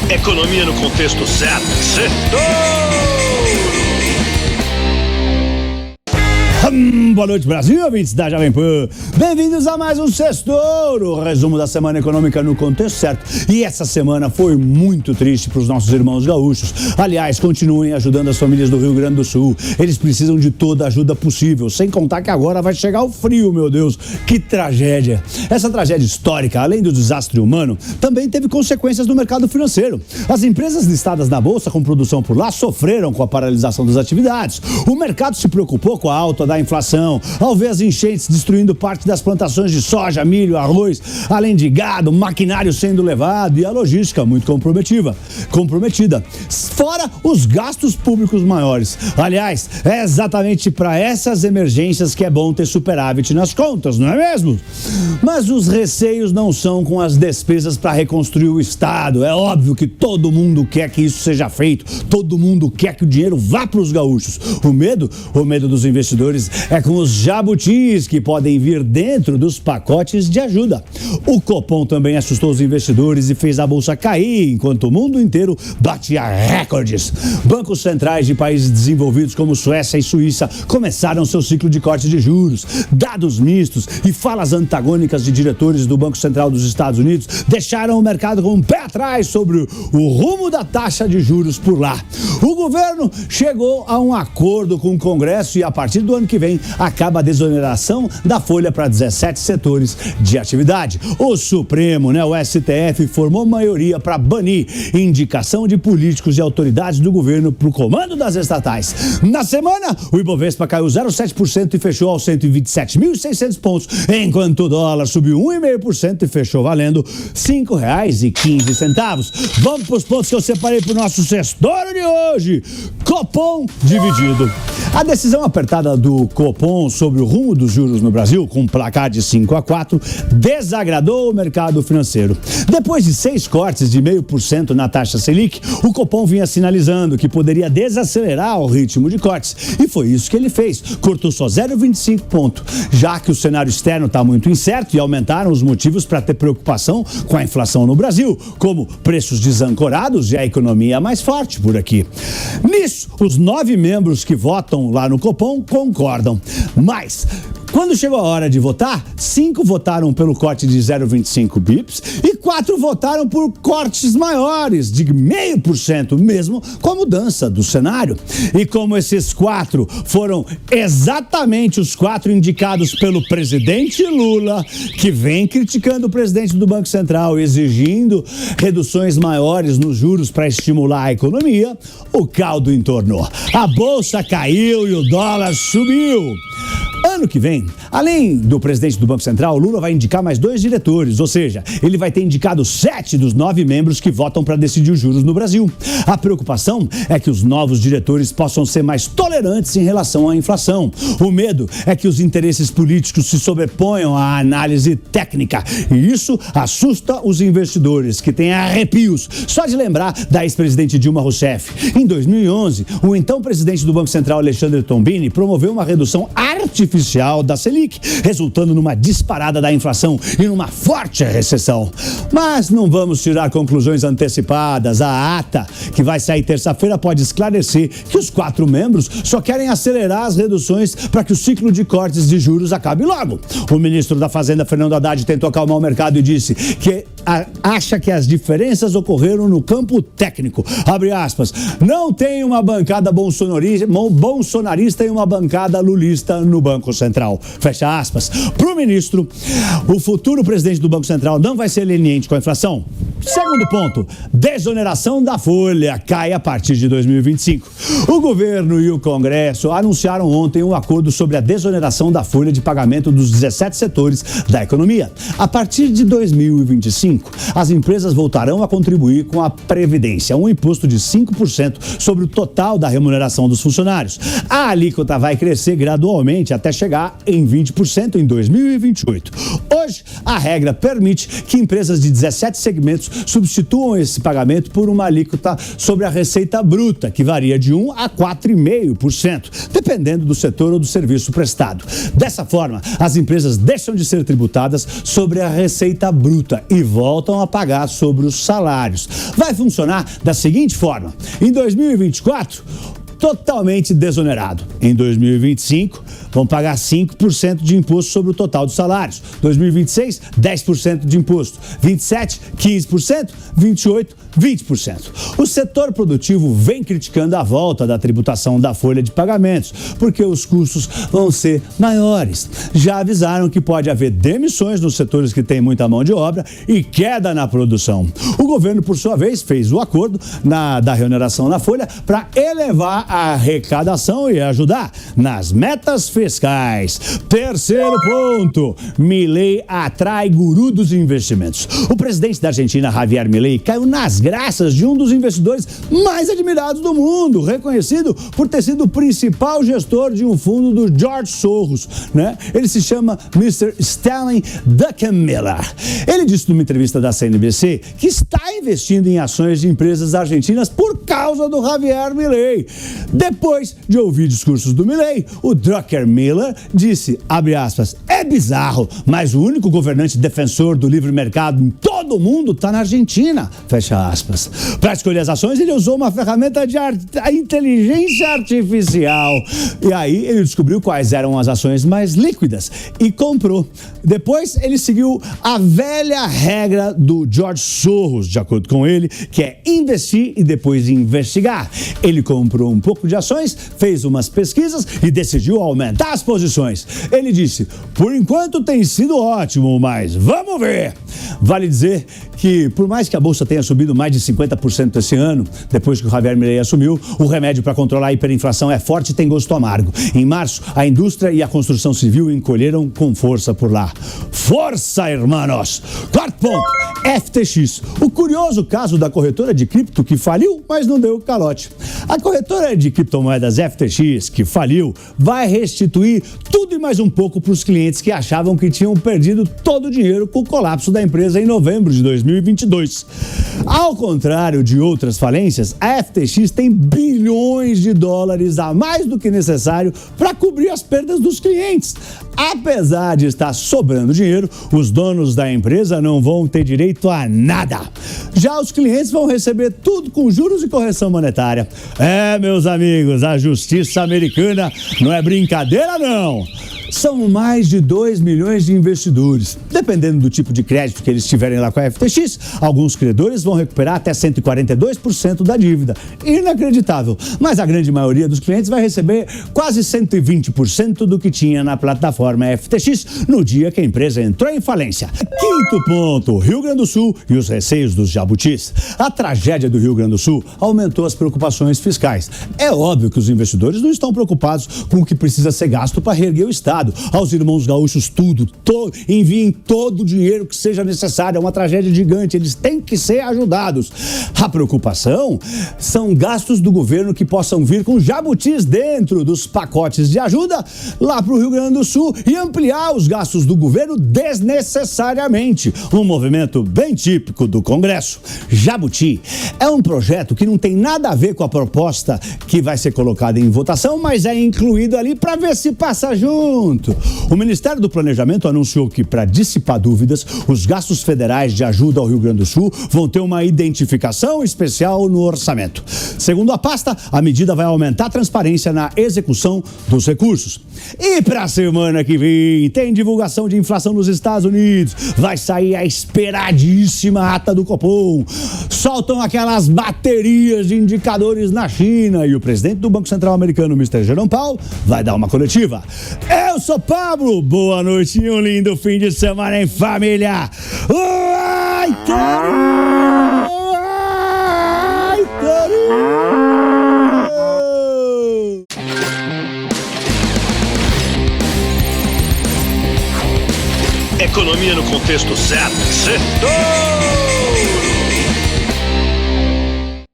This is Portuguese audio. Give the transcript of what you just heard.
Economia no contexto certo. Boa noite, Brasil, ouvintes da Jovem Pan. Bem-vindos a mais um Sextouro, resumo da semana econômica no contexto certo. E essa semana foi muito triste para os nossos irmãos gaúchos. Aliás, continuem ajudando as famílias do Rio Grande do Sul. Eles precisam de toda a ajuda possível, sem contar que agora vai chegar o frio, meu Deus. Que tragédia. Essa tragédia histórica, além do desastre humano, também teve consequências no mercado financeiro. As empresas listadas na Bolsa com produção por lá sofreram com a paralisação das atividades. O mercado se preocupou com a alta da inflação, ao ver as enchentes destruindo parte das plantações de soja, milho, arroz, além de gado, maquinário sendo levado e a logística muito comprometida. Fora os gastos públicos maiores. Aliás, é exatamente para essas emergências que é bom ter superávit nas contas, não é mesmo? Mas os receios não são com as despesas para reconstruir o Estado. É óbvio que todo mundo quer que isso seja feito, todo mundo quer que o dinheiro vá para os gaúchos. O medo dos investidores é com os jabutis que podem vir dentro dos pacotes de ajuda. O Copom também assustou os investidores e fez a bolsa cair, enquanto o mundo inteiro batia recordes. Bancos centrais de países desenvolvidos como Suécia e Suíça começaram seu ciclo de corte de juros. Dados mistos e falas antagônicas de diretores do Banco Central dos Estados Unidos deixaram o mercado com um pé atrás sobre o rumo da taxa de juros por lá. O governo chegou a um acordo com o Congresso e a partir do ano que vem acaba a desoneração da folha para 17 setores de atividade. O Supremo, o STF, formou maioria para banir indicação de políticos e autoridades do governo para o comando das estatais. Na semana, o Ibovespa caiu 0,7% e fechou aos 127.600 pontos, enquanto o dólar subiu 1,5% e fechou valendo R$ 5,15. Vamos para os pontos que eu separei para o nosso Sextouro de hoje. Copom dividido. A decisão apertada do Copom sobre o rumo dos juros no Brasil, com um placar de 5-4, desagradou o mercado financeiro. Depois de 6 cortes de 0,5% na taxa Selic, o Copom vinha sinalizando que poderia desacelerar o ritmo de cortes. E foi isso que ele fez, cortou só 0,25 ponto, já que o cenário externo está muito incerto e aumentaram os motivos para ter preocupação com a inflação no Brasil, como preços desancorados e a economia mais forte por aqui. Nisso, os 9 membros que votam lá no Copom concordam. Mas, quando chegou a hora de votar, 5 votaram pelo corte de 0,25 bips e 4 votaram por cortes maiores, de 0,5%, mesmo com a mudança do cenário. E como esses 4 foram exatamente os 4 indicados pelo presidente Lula, que vem criticando o presidente do Banco Central, exigindo reduções maiores nos juros para estimular a economia, o caldo entornou. A bolsa caiu e o dólar subiu. Ano que vem, além do presidente do Banco Central, Lula vai indicar mais 2 diretores, ou seja, ele vai ter indicado 7 dos 9 membros que votam para decidir os juros no Brasil. A preocupação é que os novos diretores possam ser mais tolerantes em relação à inflação. O medo é que os interesses políticos se sobreponham à análise técnica e isso assusta os investidores, que têm arrepios só de lembrar da ex-presidente Dilma Rousseff. Em 2011, o então presidente do Banco Central, Alexandre Tombini, promoveu uma redução artificial da Selic, resultando numa disparada da inflação e numa forte recessão. Mas não vamos tirar conclusões antecipadas. A ata, que vai sair terça-feira, pode esclarecer que os 4 membros só querem acelerar as reduções para que o ciclo de cortes de juros acabe logo. O ministro da Fazenda, Fernando Haddad, tentou acalmar o mercado e disse que acha que as diferenças ocorreram no campo técnico. Abre aspas. Não tem uma bancada bolsonarista e uma bancada lulista no Banco Central. Fecha aspas. Para o ministro, o futuro presidente do Banco Central não vai ser leniente com a inflação. Segundo ponto, desoneração da folha cai a partir de 2025. O governo e o Congresso anunciaram ontem um acordo sobre a desoneração da folha de pagamento dos 17 setores da economia. A partir de 2025, as empresas voltarão a contribuir com a Previdência, um imposto de 5% sobre o total da remuneração dos funcionários. A alíquota vai crescer gradualmente até chegar em 20% em 2028. Hoje, A regra permite que empresas de 17 segmentos substituam esse pagamento por uma alíquota sobre a receita bruta, que varia de 1 a 4,5%, dependendo do setor ou do serviço prestado. Dessa forma, as empresas deixam de ser tributadas sobre a receita bruta e voltam a pagar sobre os salários. Vai funcionar da seguinte forma: em 2024, totalmente desonerado. Em 2025, vão pagar 5% de imposto sobre o total dos salários. 2026, 10% de imposto. 27, 15%. 28, 20%. O setor produtivo vem criticando a volta da tributação da folha de pagamentos, porque os custos vão ser maiores. Já avisaram que pode haver demissões nos setores que têm muita mão de obra e queda na produção. O governo, por sua vez, fez o acordo da reoneração na folha para elevar a arrecadação e ajudar nas metas fiscais. Terceiro ponto: Milei atrai guru dos investimentos. O presidente da Argentina, Javier Milei, caiu nas graças de um dos investidores mais admirados do mundo, reconhecido por ter sido o principal gestor de um fundo do George Soros, né? Ele se chama Mr. Stanley Druckenmiller. Ele disse numa entrevista da CNBC que está investindo em ações de empresas argentinas por causa do Javier Milei. Depois de ouvir discursos do Milei, o Druckenmiller disse, abre aspas, é bizarro, mas o único governante defensor do livre mercado em todo o mundo está na Argentina, fecha aspas. Para escolher as ações, ele usou uma ferramenta de inteligência artificial. E aí ele descobriu quais eram as ações mais líquidas e comprou. Depois ele seguiu a velha regra do George Soros, de acordo com ele, que é investir e depois investigar. Ele comprou um pouco de ações, fez umas pesquisas e decidiu aumentar as posições. Ele disse, por enquanto tem sido ótimo, mas vamos ver. Vale dizer que, por mais que a bolsa tenha subido mais de 50% esse ano, depois que o Javier Milei assumiu, o remédio para controlar a hiperinflação é forte e tem gosto amargo. Em março, a indústria e a construção civil encolheram com força por lá. Força, hermanos! Quarto ponto, FTX. O curioso caso da corretora de cripto que faliu, mas não deu calote. A corretora de criptomoedas FTX, que faliu, vai restituir tudo e mais um pouco para os clientes que achavam que tinham perdido todo o dinheiro com o colapso da empresa em novembro de 2022. Ao contrário de outras falências, a FTX tem bilhões de dólares a mais do que necessário para cobrir as perdas dos clientes. Apesar de estar sobrando dinheiro, os donos da empresa não vão ter direito a nada. Já os clientes vão receber tudo com juros e correção monetária. Meus amigos, a justiça americana não é brincadeira, não. São mais de 2 milhões de investidores. Dependendo do tipo de crédito que eles tiverem lá com a FTX, alguns credores vão recuperar até 142% da dívida. Inacreditável. Mas a grande maioria dos clientes vai receber quase 120% do que tinha na plataforma FTX no dia que a empresa entrou em falência. Quinto ponto, Rio Grande do Sul e os receios dos jabutis. A tragédia do Rio Grande do Sul aumentou as preocupações fiscais. É óbvio que os investidores não estão preocupados com o que precisa ser gasto para reerguer o Estado. Aos irmãos gaúchos, enviem todo o dinheiro que seja necessário. É uma tragédia gigante, eles têm que ser ajudados. A preocupação são gastos do governo que possam vir com jabutis dentro dos pacotes de ajuda lá para o Rio Grande do Sul e ampliar os gastos do governo desnecessariamente. Um movimento bem típico do Congresso. Jabuti é um projeto que não tem nada a ver com a proposta que vai ser colocada em votação, mas é incluído ali para ver se passa junto. O Ministério do Planejamento anunciou que, para dissipar dúvidas, os gastos federais de ajuda ao Rio Grande do Sul vão ter uma identificação especial no orçamento. Segundo a pasta, a medida vai aumentar a transparência na execução dos recursos. E para a semana que vem, tem divulgação de inflação nos Estados Unidos. Vai sair a esperadíssima ata do Copom. Soltam aquelas baterias de indicadores na China e o presidente do Banco Central americano, Mr. Jerome Powell, vai dar uma coletiva. Eu sou Pablo, boa noite e um lindo fim de semana em família. Ai, Economia no contexto certo. Certo!